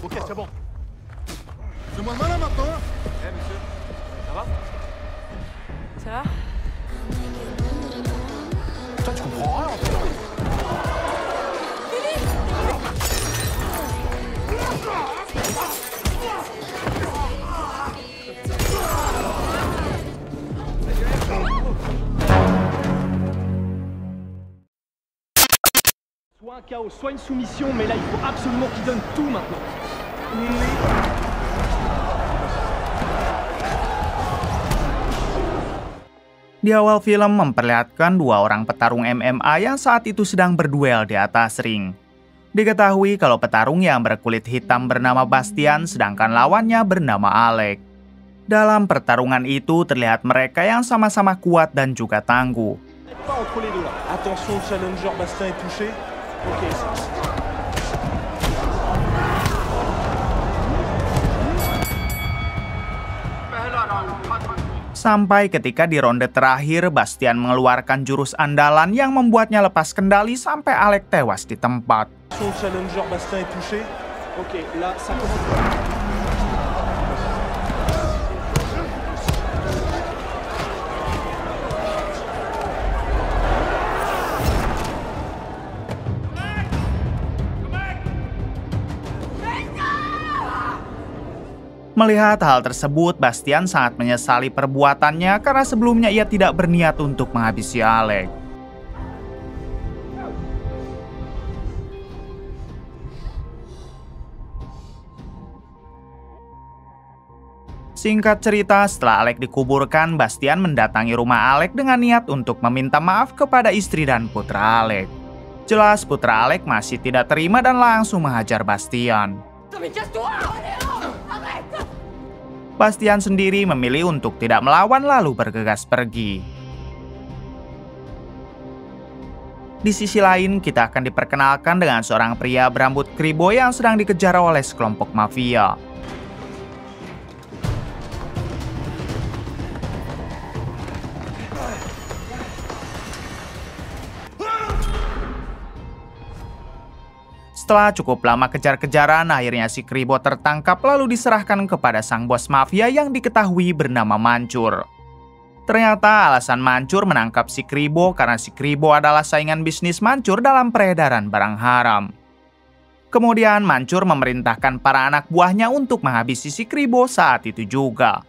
Ok, c'est bon. Fais-moi le malin maintenant, hein. Eh, monsieur, ça va? Ça va? Putain, tu comprends rien, putain. Soit un chaos, soit une soumission, mais là il faut absolument qu'il donne tout maintenant. Di awal film memperlihatkan dua orang petarung MMA yang saat itu sedang berduel di atas ring. Diketahui kalau petarung yang berkulit hitam bernama Bastian sedangkan lawannya bernama Alec. Dalam pertarungan itu terlihat mereka yang sama-sama kuat dan juga tangguh. Pas entre les deux là. Attention, challenger Bastien est touché. Ok. Sampai ketika di ronde terakhir, Bastian mengeluarkan jurus andalan yang membuatnya lepas kendali sampai Alec tewas di tempat. Attention, challenger Bastien est touché. Ok, là ça commence. Melihat hal tersebut, Bastian sangat menyesali perbuatannya karena sebelumnya ia tidak berniat untuk menghabisi Alec. Singkat cerita, setelah Alec dikuburkan, Bastian mendatangi rumah Alec dengan niat untuk meminta maaf kepada istri dan putra Alec. Jelas putra Alec masih tidak terima dan langsung menghajar Bastian. Bastian sendiri memilih untuk tidak melawan lalu bergegas pergi. Di sisi lain, kita akan diperkenalkan dengan seorang pria berambut kribo yang sedang dikejar oleh sekelompok mafia. Setelah cukup lama kejar-kejaran, akhirnya si kribo tertangkap lalu diserahkan kepada sang bos mafia yang diketahui bernama Mancur. Ternyata alasan Mancur menangkap si kribo karena si kribo adalah saingan bisnis Mancur dalam peredaran barang haram. Kemudian Mancur memerintahkan para anak buahnya untuk menghabisi si kribo saat itu juga.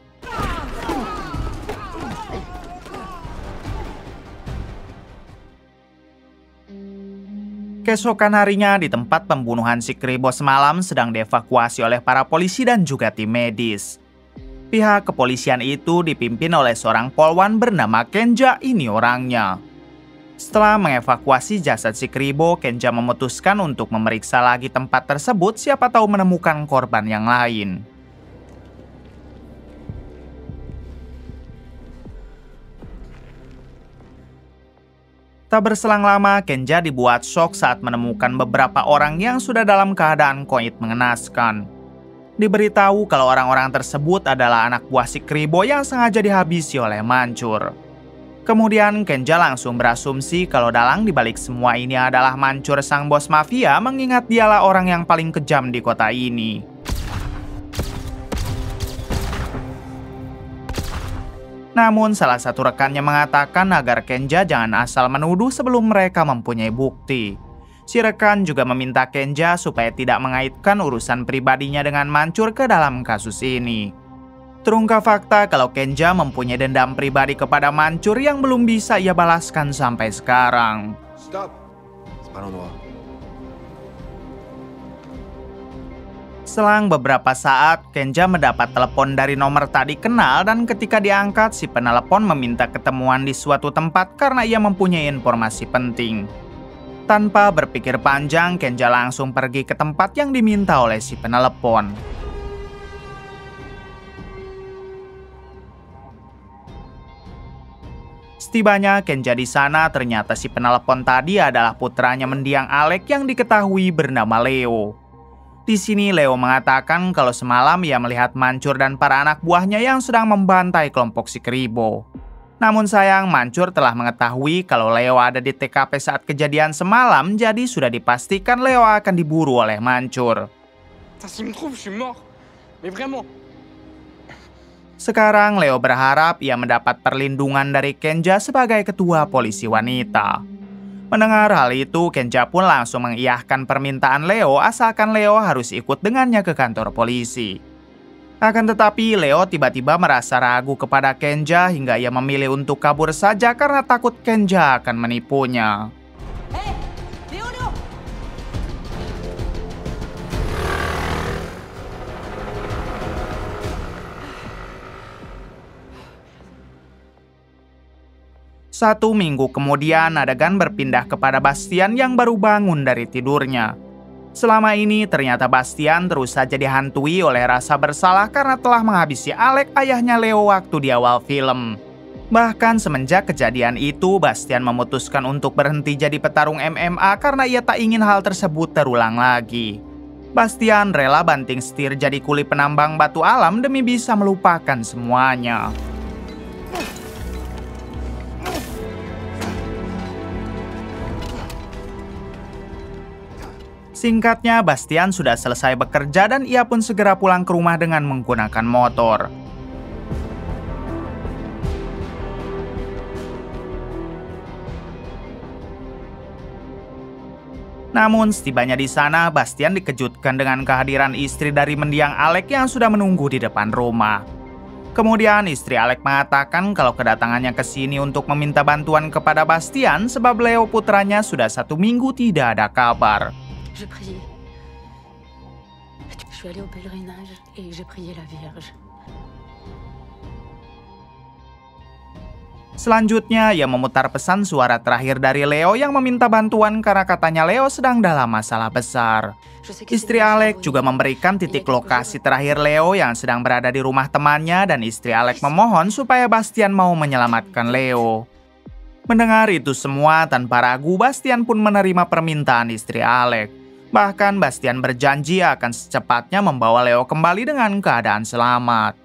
Keesokan harinya, di tempat pembunuhan si kribo semalam sedang dievakuasi oleh para polisi dan juga tim medis. Pihak kepolisian itu dipimpin oleh seorang polwan bernama Kenja, ini orangnya. Setelah mengevakuasi jasad si kribo, Kenja memutuskan untuk memeriksa lagi tempat tersebut, siapa tahu menemukan korban yang lain. Tak berselang lama, Kenja dibuat shock saat menemukan beberapa orang yang sudah dalam keadaan koit mengenaskan. Diberitahu kalau orang-orang tersebut adalah anak buah si kribo yang sengaja dihabisi oleh Mancur. Kemudian Kenja langsung berasumsi kalau dalang dibalik semua ini adalah Mancur sang bos mafia, mengingat dialah orang yang paling kejam di kota ini. Namun salah satu rekannya mengatakan agar Kenja jangan asal menuduh sebelum mereka mempunyai bukti. Si rekan juga meminta Kenja supaya tidak mengaitkan urusan pribadinya dengan Mancur ke dalam kasus ini. Terungkap fakta kalau Kenja mempunyai dendam pribadi kepada Mancur yang belum bisa ia balaskan sampai sekarang. Stop. C'est pas l'endroit. Selang beberapa saat, Kenja mendapat telepon dari nomor tak dikenal dan ketika diangkat, si penelepon meminta ketemuan di suatu tempat karena ia mempunyai informasi penting. Tanpa berpikir panjang, Kenja langsung pergi ke tempat yang diminta oleh si penelepon. Setibanya Kenja di sana, ternyata si penelepon tadi adalah putranya mendiang Alec yang diketahui bernama Leo. Di sini Leo mengatakan kalau semalam ia melihat Mancur dan para anak buahnya yang sedang membantai kelompok si kribo. Namun sayang, Mancur telah mengetahui kalau Leo ada di TKP saat kejadian semalam, jadi sudah dipastikan Leo akan diburu oleh Mancur. Putain, s'il me trouve, je suis mort. Mais vraiment. Sekarang Leo berharap ia mendapat perlindungan dari Kenja sebagai ketua polisi wanita. Mendengar hal itu, Kenja pun langsung mengiyahkan permintaan Leo asalkan Leo harus ikut dengannya ke kantor polisi. Akan tetapi, Leo tiba-tiba merasa ragu kepada Kenja hingga ia memilih untuk kabur saja karena takut Kenja akan menipunya. Satu minggu kemudian, adegan berpindah kepada Bastian yang baru bangun dari tidurnya. Selama ini ternyata Bastian terus saja dihantui oleh rasa bersalah karena telah menghabisi Alec, ayahnya Leo, waktu di awal film. Bahkan semenjak kejadian itu, Bastian memutuskan untuk berhenti jadi petarung MMA karena ia tak ingin hal tersebut terulang lagi. Bastian rela banting setir jadi kuli penambang batu alam demi bisa melupakan semuanya. Singkatnya, Bastian sudah selesai bekerja dan ia pun segera pulang ke rumah dengan menggunakan motor. Namun setibanya di sana, Bastian dikejutkan dengan kehadiran istri dari mendiang Alec yang sudah menunggu di depan rumah. Kemudian istri Alec mengatakan kalau kedatangannya ke sini untuk meminta bantuan kepada Bastian sebab Leo putranya sudah 1 minggu tidak ada kabar. Je priais. Je suis allée au pèlerinage et j'ai prié la Vierge. Selanjutnya, ia memutar pesan suara terakhir dari Leo yang meminta bantuan karena katanya Leo sedang dalam masalah besar. Istri Alec juga memberikan titik lokasi terakhir Leo yang sedang berada di rumah temannya dan istri Alec memohon supaya Bastian mau menyelamatkan Leo. Mendengar itu semua, tanpa ragu Bastian pun menerima permintaan istri Alec. Bahkan Bastian berjanji akan secepatnya membawa Leo kembali dengan keadaan selamat.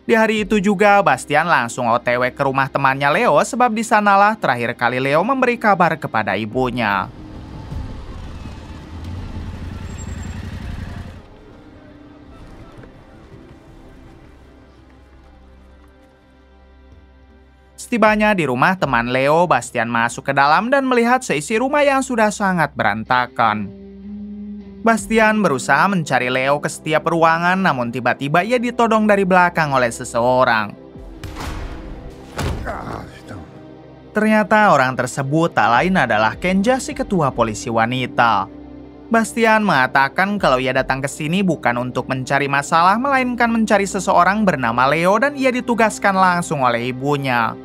Di hari itu juga, Bastian langsung OTW ke rumah temannya Leo sebab di sanalah terakhir kali Leo memberi kabar kepada ibunya. Setibanya di rumah teman Leo, Bastian masuk ke dalam dan melihat seisi rumah yang sudah sangat berantakan. Bastian berusaha mencari Leo ke setiap ruangan, namun tiba-tiba ia ditodong dari belakang oleh seseorang. Ternyata orang tersebut tak lain adalah Kenja, si ketua polisi wanita. Bastian mengatakan kalau ia datang ke sini bukan untuk mencari masalah, melainkan mencari seseorang bernama Leo dan ia ditugaskan langsung oleh ibunya.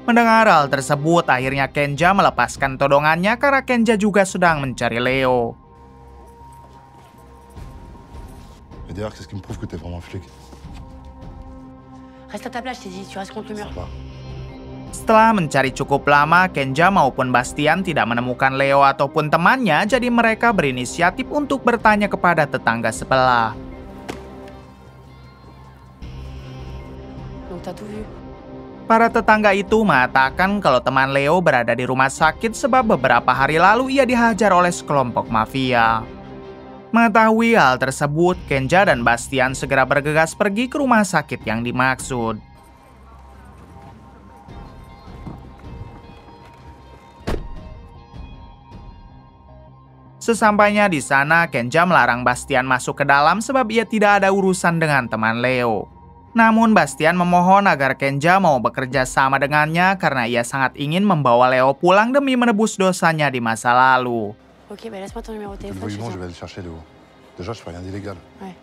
Mendengar hal tersebut, akhirnya Kenja melepaskan todongannya karena Kenja juga sedang mencari Leo. Et d'ailleurs, qu'est-ce qui me prouve que t'es vraiment flic? Reste à ta place, je t'ai dit, tu restes contre le mur. Sympa. Setelah mencari cukup lama, Kenja maupun Bastian tidak menemukan Leo ataupun temannya, jadi mereka berinisiatif untuk bertanya kepada tetangga sebelah. Donc t'as tout vu. Para tetangga itu mengatakan kalau teman Leo berada di rumah sakit sebab beberapa hari lalu ia dihajar oleh sekelompok mafia. Mengetahui hal tersebut, Kenja dan Bastian segera bergegas pergi ke rumah sakit yang dimaksud. Sesampainya di sana, Kenja melarang Bastian masuk ke dalam sebab ia tidak ada urusan dengan teman Leo. Namun Bastian memohon agar Kenja mau bekerja sama dengannya karena ia sangat ingin membawa Leo pulang demi menebus dosanya di masa lalu. Ok, bah laisse-moi ton numéro de téléphone. Débrouillement, je vais aller le chercher, Léo. Déjà, je fais rien d'illégal. Ouais.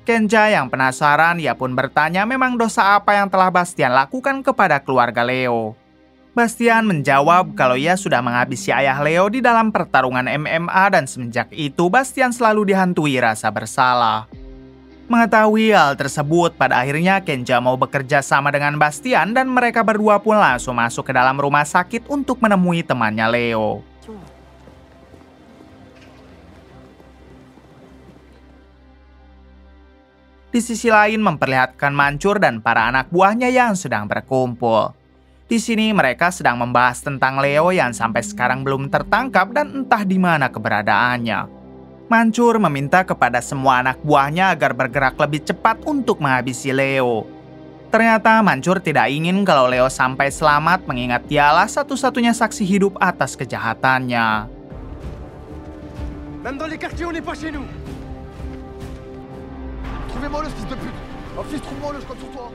Kenja yang penasaran, ia pun bertanya memang dosa apa yang telah Bastian lakukan kepada keluarga Leo. Bastian menjawab kalau ia sudah menghabisi ayah Leo di dalam pertarungan MMA dan semenjak itu Bastian selalu dihantui rasa bersalah. Mengetahui hal tersebut, pada akhirnya Kenja mau bekerja sama dengan Bastian dan mereka berdua pun langsung masuk ke dalam rumah sakit untuk menemui temannya Leo. Di sisi lain memperlihatkan Mancur dan para anak buahnya yang sedang berkumpul. Di sini mereka sedang membahas tentang Leo yang sampai sekarang belum tertangkap dan entah di mana keberadaannya. Mancur meminta kepada semua anak buahnya agar bergerak lebih cepat untuk menghabisi Leo. Ternyata Mancur tidak ingin kalau Leo sampai selamat mengingat dialah satu-satunya saksi hidup atas kejahatannya. Même dans les quartiers, on n'est pas chez nous. Trouvez-moi le fils de pute. Oh fils, trouve-moi le, je compte sur toi.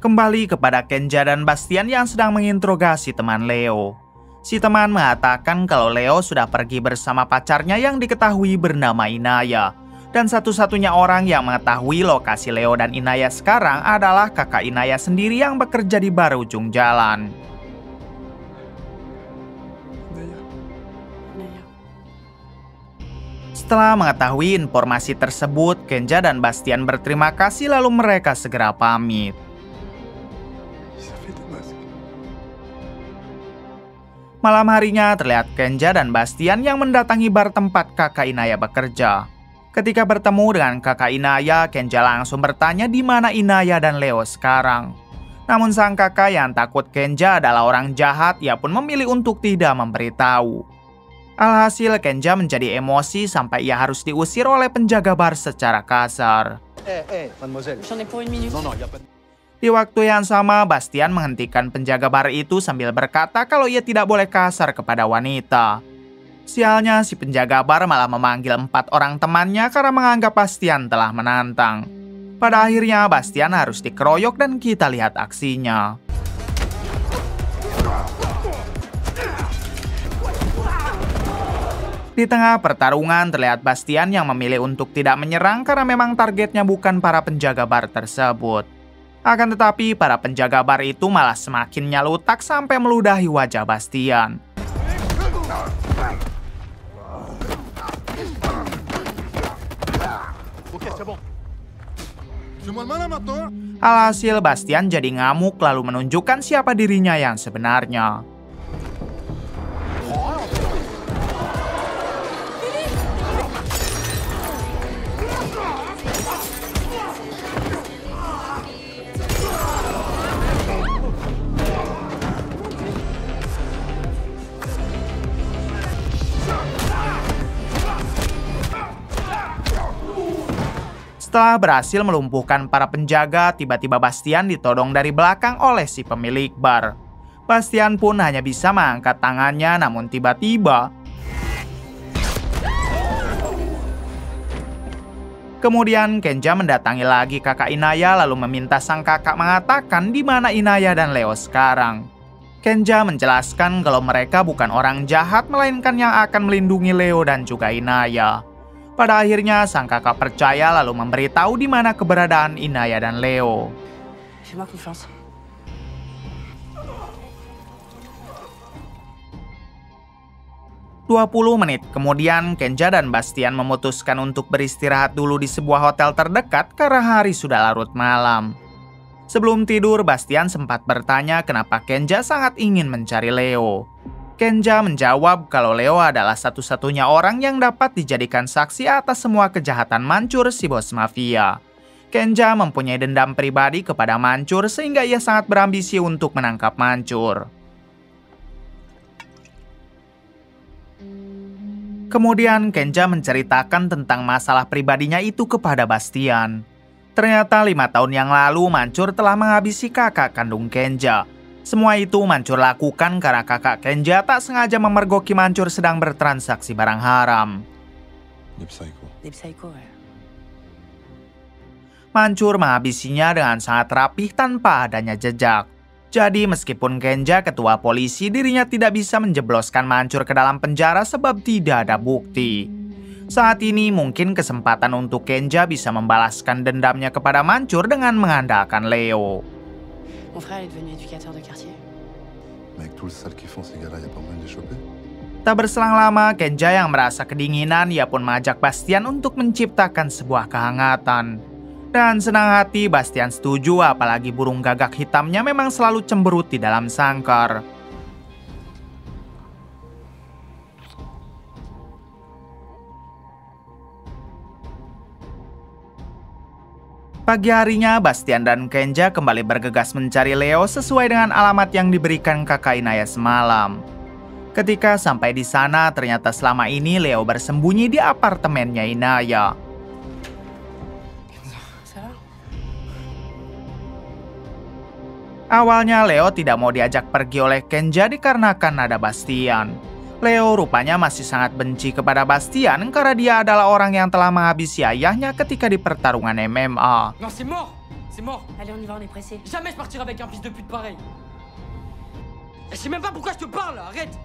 Kembali kepada Kenja dan Bastian yang sedang menginterogasi teman Leo. Si teman mengatakan kalau Leo sudah pergi bersama pacarnya yang diketahui bernama Inaya. Dan satu-satunya orang yang mengetahui lokasi Leo dan Inaya sekarang adalah kakak Inaya sendiri yang bekerja di bar ujung jalan. Setelah mengetahui informasi tersebut, Kenja dan Bastian berterima kasih lalu mereka segera pamit. Malam harinya terlihat Kenja dan Bastian yang mendatangi bar tempat kakak Inaya bekerja. Ketika bertemu dengan kakak Inaya, Kenja langsung bertanya di mana Inaya dan Leo sekarang. Namun sang kakak yang takut Kenja adalah orang jahat, ia pun memilih untuk tidak memberitahu. Alhasil Kenja menjadi emosi sampai ia harus diusir oleh penjaga bar secara kasar. Mademoiselle. J'en ai pour une minute. Non, non, y a pas de... Di waktu yang sama, Bastian menghentikan penjaga bar itu sambil berkata kalau ia tidak boleh kasar kepada wanita. Sialnya, si penjaga bar malah memanggil 4 orang temannya karena menganggap Bastian telah menantang. Pada akhirnya, Bastian harus dikeroyok dan kita lihat aksinya. Di tengah pertarungan, terlihat Bastian yang memilih untuk tidak menyerang karena memang targetnya bukan para penjaga bar tersebut. Akan tetapi, para penjaga bar itu malah semakin nyalutak sampai meludahi wajah Bastian. Alhasil Bastian jadi ngamuk lalu menunjukkan siapa dirinya yang sebenarnya. Setelah berhasil melumpuhkan para penjaga, tiba-tiba Bastian ditodong dari belakang oleh si pemilik bar. Bastian pun hanya bisa mengangkat tangannya, namun tiba-tiba kemudian Kenja mendatangi lagi kakak Inaya lalu meminta sang kakak mengatakan di mana Inaya dan Leo sekarang. Kenja menjelaskan kalau mereka bukan orang jahat melainkan yang akan melindungi Leo dan juga Inaya. Pada akhirnya sang kakak percaya lalu memberitahu di mana keberadaan Inaya dan Leo. Fais-moi confiance. "20 menit kemudian, Kenja dan Bastian memutuskan untuk beristirahat dulu di sebuah hotel terdekat karena hari sudah larut malam. Sebelum tidur, Bastian sempat bertanya kenapa Kenja sangat ingin mencari Leo. Kenja menjawab kalau Leo adalah satu-satunya orang yang dapat dijadikan saksi atas semua kejahatan Mancur si bos mafia. Kenja mempunyai dendam pribadi kepada Mancur sehingga ia sangat berambisi untuk menangkap Mancur. Kemudian Kenja menceritakan tentang masalah pribadinya itu kepada Bastian. Ternyata 5 tahun yang lalu Mancur telah menghabisi kakak kandung Kenja. Semua itu Mancur lakukan karena kakak Kenja tak sengaja memergoki Mancur sedang bertransaksi barang haram. Des psychos, ouais. Mancur menghabisinya dengan sangat rapih tanpa adanya jejak. Jadi meskipun Kenja ketua polisi, dirinya tidak bisa menjebloskan Mancur ke dalam penjara sebab tidak ada bukti. Saat ini mungkin kesempatan untuk Kenja bisa membalaskan dendamnya kepada Mancur dengan mengandalkan Leo. Mon frère est devenu éducateur de quartier. Mais avec tout le sale qu'ils font, ces gars-là, y a pas moyen de les choper? Tak berselang lama, Kenja yang merasa kedinginan, ia pun mengajak Bastian untuk menciptakan sebuah kehangatan. Dan senang hati, Bastian setuju apalagi burung gagak hitamnya memang selalu cemberut di dalam sangkar. Pagi harinya, Bastian dan Kenja kembali bergegas mencari Leo sesuai dengan alamat yang diberikan kakak Inaya semalam. Ketika sampai di sana, ternyata selama ini Leo bersembunyi di apartemennya Inaya. Awalnya Leo tidak mau diajak pergi oleh Kenja dikarenakan ada Bastian. Leo rupanya masih sangat benci kepada Bastian karena dia adalah orang yang telah menghabisi ayahnya ketika di pertarungan MMA. Non, c'est mort. C'est mort. Allez, on y va, on est pressé. Jamais je partirai avec un fils de pute pareil. Je sais même pas pourquoi je te parle, arrête.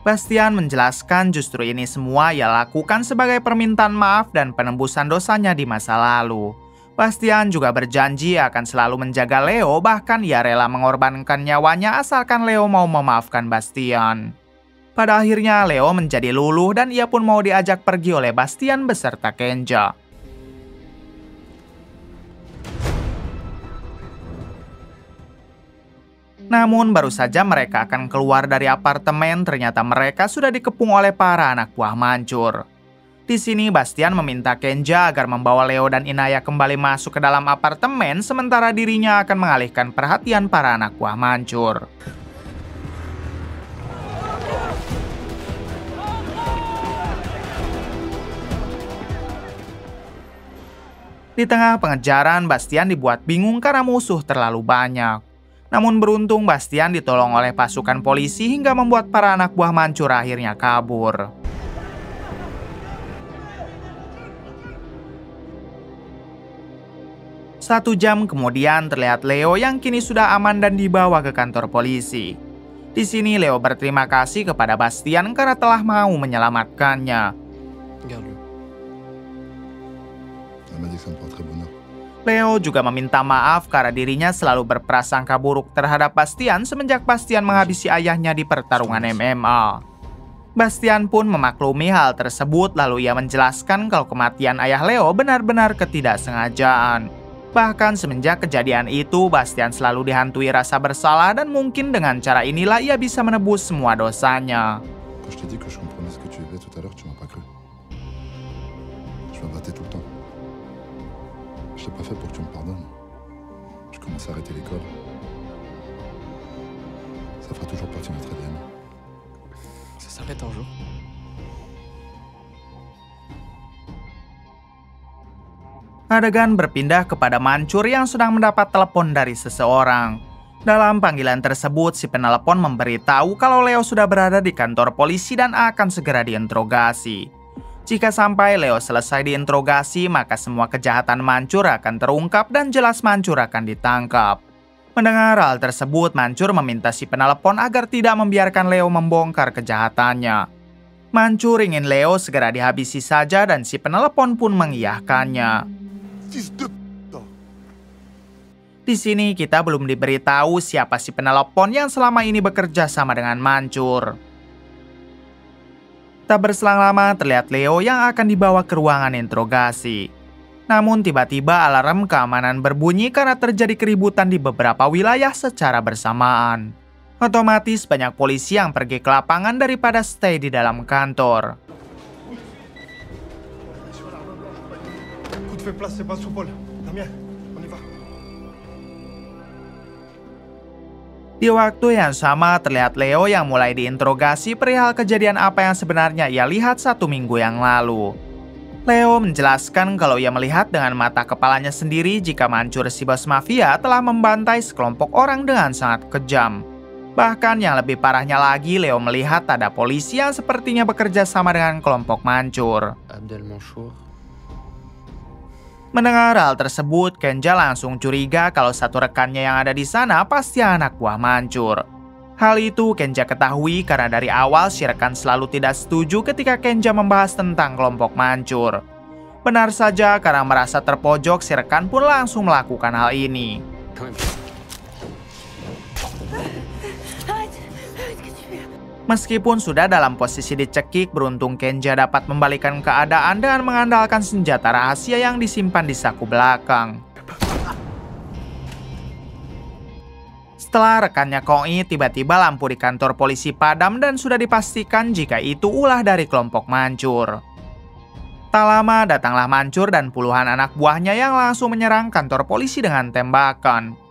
Bastian menjelaskan justru ini semua ia lakukan sebagai permintaan maaf dan penembusan dosanya di masa lalu. Bastian juga berjanji akan selalu menjaga Leo, bahkan ia rela mengorbankan nyawanya asalkan Leo mau memaafkan Bastian. Pada akhirnya Leo menjadi luluh dan ia pun mau diajak pergi oleh Bastian beserta Kenja. Namun baru saja mereka akan keluar dari apartemen, ternyata mereka sudah dikepung oleh para anak buah mancur. Di sini Bastian meminta Kenja agar membawa Leo dan Inaya kembali masuk ke dalam apartemen, sementara dirinya akan mengalihkan perhatian para anak buah mancur. Di tengah pengejaran, Bastian dibuat bingung karena musuh terlalu banyak. Namun beruntung Bastian ditolong oleh pasukan polisi hingga membuat para anak buah mancur akhirnya kabur. Satu jam kemudian terlihat Leo yang kini sudah aman dan dibawa ke kantor polisi. Di sini Leo berterima kasih kepada Bastian karena telah mau menyelamatkannya. Regarde-le. Elle m'a dit que ça me porterait bonheur. Leo juga meminta maaf karena dirinya selalu berprasangka buruk terhadap Bastian semenjak Bastian menghabisi ayahnya di pertarungan MMA. Bastian pun memaklumi hal tersebut, lalu ia menjelaskan kalau kematian ayah Leo benar-benar ketidaksengajaan. Bahkan semenjak kejadian itu, Bastian selalu dihantui rasa bersalah dan mungkin dengan cara inilah ia bisa menebus semua dosanya. Quand je t'ai dit que je comprenais ce que tu vivais tout à l'heure, tu m'as pas cru. Je me battais tout le temps. Je l'ai pas fait pour que tu me pardonnes. Je commence à arrêter l'école. Ça fera toujours partie de notre ADN. Ça s'arrête un jour. Adegan berpindah kepada Mancur yang sedang mendapat telepon dari seseorang. Dalam panggilan tersebut, si penelepon memberitahu kalau Leo sudah berada di kantor polisi dan akan segera diinterogasi. Jika sampai Leo selesai diinterogasi, maka semua kejahatan Mancur akan terungkap dan jelas Mancur akan ditangkap. Mendengar hal tersebut, Mancur meminta si penelepon agar tidak membiarkan Leo membongkar kejahatannya. Mancur ingin Leo segera dihabisi saja dan si penelepon pun mengiyahkannya. Fils de putain. Di sini kita belum diberitahu siapa si penelepon yang selama ini bekerja sama dengan Mancur. Tak berselang lama terlihat Leo yang akan dibawa ke ruangan interogasi. Namun tiba-tiba alarm keamanan berbunyi karena terjadi keributan di beberapa wilayah secara bersamaan. Otomatis banyak polisi yang pergi ke lapangan daripada stay di dalam kantor. Coup de fait place, c'est pas sous Paul. Damien, on y va. Di waktu yang sama terlihat Leo yang mulai diinterogasi perihal kejadian apa yang sebenarnya ia lihat 1 minggu yang lalu. Leo menjelaskan kalau ia melihat dengan mata kepalanya sendiri jika Mancur si bos mafia telah membantai sekelompok orang dengan sangat kejam. Bahkan yang lebih parahnya lagi, Leo melihat ada polisi yang sepertinya bekerja sama dengan kelompok Mancur. Abdel Mansour. Mendengar hal tersebut, Kenja langsung curiga kalau satu rekannya yang ada di sana pasti anak buah Mancur. Hal itu Kenja ketahui karena dari awal si rekan selalu tidak setuju ketika Kenja membahas tentang kelompok Mancur. Benar saja, karena merasa terpojok, si rekan pun langsung melakukan hal ini. Meskipun sudah dalam posisi dicekik, beruntung Kenja dapat membalikan keadaan dengan mengandalkan senjata rahasia yang disimpan di saku belakang. Setelah rekannya Koi, tiba-tiba lampu di kantor polisi padam dan sudah dipastikan jika itu ulah dari kelompok Mancur. Tak lama datanglah Mancur dan puluhan anak buahnya yang langsung menyerang kantor polisi dengan tembakan.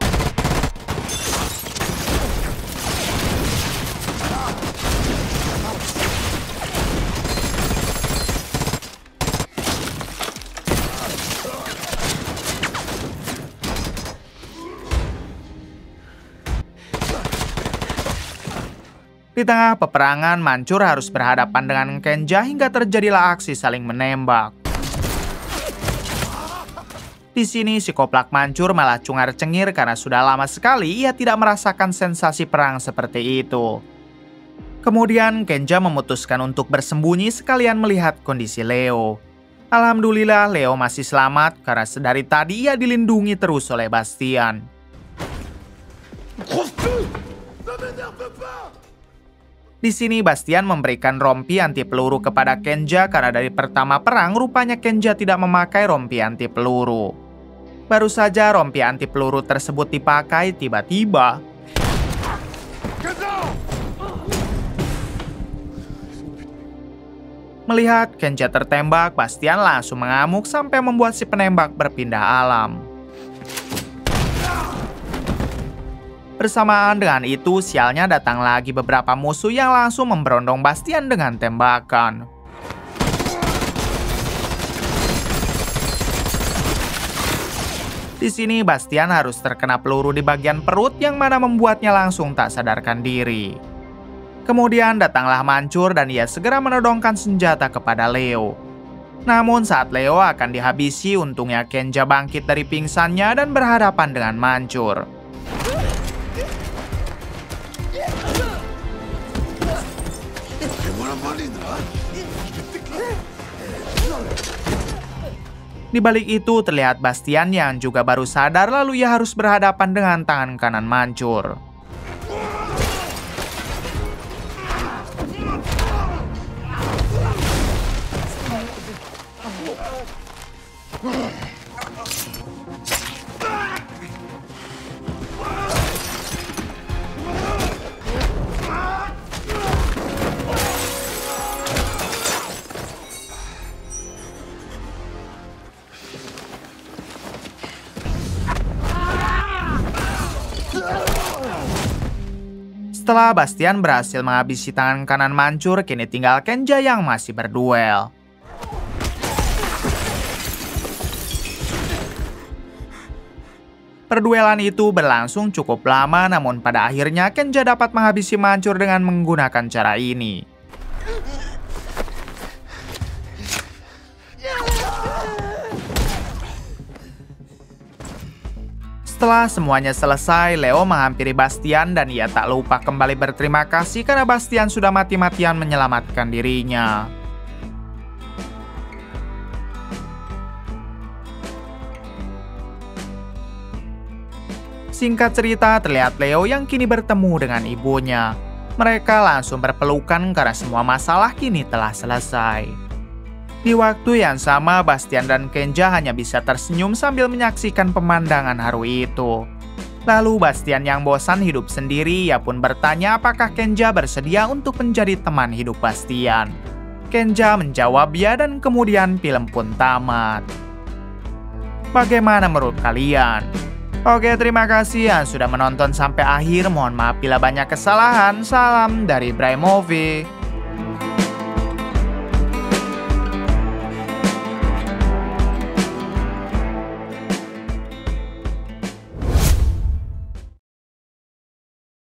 Di tengah peperangan, Mancur harus berhadapan dengan Kenja hingga terjadilah aksi saling menembak. Di sini si koplak Mancur malah cungar-cengir karena sudah lama sekali ia tidak merasakan sensasi perang seperti itu. Kemudian Kenja memutuskan untuk bersembunyi sekalian melihat kondisi Leo. Alhamdulillah Leo masih selamat karena sedari tadi ia dilindungi terus oleh Bastian. Di sini Bastian memberikan rompi anti peluru kepada Kenja karena dari pertama perang rupanya Kenja tidak memakai rompi anti peluru. Baru saja rompi anti peluru tersebut dipakai, tiba-tiba melihat Kenja tertembak, Bastian langsung mengamuk sampai membuat si penembak berpindah alam. Bersamaan dengan itu, sialnya datang lagi beberapa musuh yang langsung memberondong Bastian dengan tembakan. Di sini Bastian harus terkena peluru di bagian perut yang mana membuatnya langsung tak sadarkan diri. Kemudian datanglah Mancur dan ia segera menodongkan senjata kepada Leo. Namun saat Leo akan dihabisi, untungnya Kenja bangkit dari pingsannya dan berhadapan dengan Mancur. Di balik itu terlihat Bastian yang juga baru sadar lalu ia harus berhadapan dengan tangan kanan Mancur. Setelah Bastian berhasil menghabisi tangan kanan Mancur, kini tinggal Kenja yang masih berduel. Perduelan itu berlangsung cukup lama, namun pada akhirnya Kenja dapat menghabisi Mancur dengan menggunakan cara ini. Setelah semuanya selesai, Leo menghampiri Bastian dan ia tak lupa kembali berterima kasih karena Bastian sudah mati-matian menyelamatkan dirinya. Singkat cerita, terlihat Leo yang kini bertemu dengan ibunya. Mereka langsung berpelukan karena semua masalah kini telah selesai. Di waktu yang sama, Bastian dan Kenja hanya bisa tersenyum sambil menyaksikan pemandangan haru itu. Lalu Bastian yang bosan hidup sendiri, ia pun bertanya apakah Kenja bersedia untuk menjadi teman hidup Bastian. Kenja menjawab ya dan kemudian film pun tamat. Bagaimana menurut kalian? Oke, terima kasih yang sudah menonton sampai akhir. Mohon maaf bila banyak kesalahan. Salam dari Bray Movie.